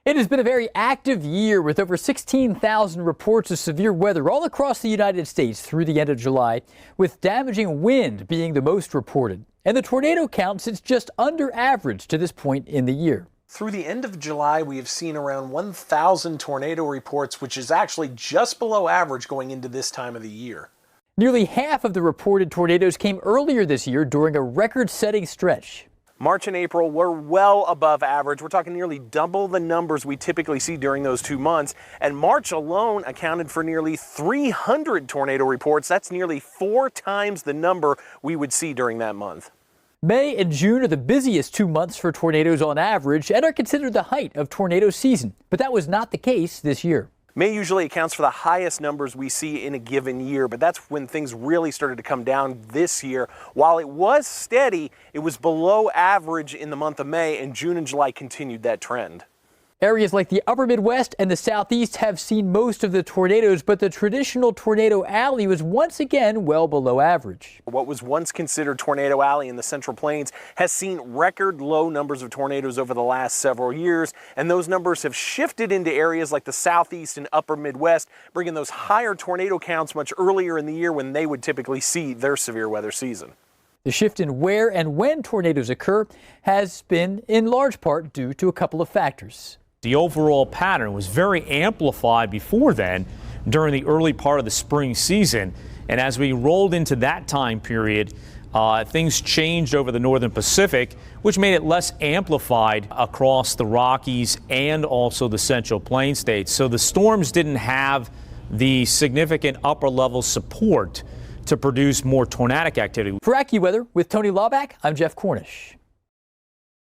It has been a very active year with over 16,000 reports of severe weather all across the United States through the end of July, with damaging wind being the most reported. And the tornado count sits just under average to this point in the year. Through the end of July, we have seen around 1,000 tornado reports, which is actually just below average going into this time of the year. Nearly half of the reported tornadoes came earlier this year during a record-setting stretch. March and April were well above average. We're talking nearly double the numbers we typically see during those 2 months. And March alone accounted for nearly 300 tornado reports. That's nearly 4 times the number we would see during that month. May and June are the busiest 2 months for tornadoes on average and are considered the height of tornado season. But that was not the case this year. May usually accounts for the highest numbers we see in a given year, but that's when things really started to come down this year. While it was steady, it was below average in the month of May, and June and July continued that trend. Areas like the upper Midwest and the Southeast have seen most of the tornadoes, but the traditional Tornado Alley was once again well below average. What was once considered Tornado Alley in the Central Plains has seen record low numbers of tornadoes over the last several years, and those numbers have shifted into areas like the Southeast and upper Midwest, bringing those higher tornado counts much earlier in the year when they would typically see their severe weather season. The shift in where and when tornadoes occur has been in large part due to a couple of factors. The overall pattern was very amplified before then during the early part of the spring season. And as we rolled into that time period, things changed over the northern Pacific, which made it less amplified across the Rockies and also the Central Plains states. So the storms didn't have the significant upper level support to produce more tornadic activity. For AccuWeather with Tony Laubach, I'm Jeff Cornish.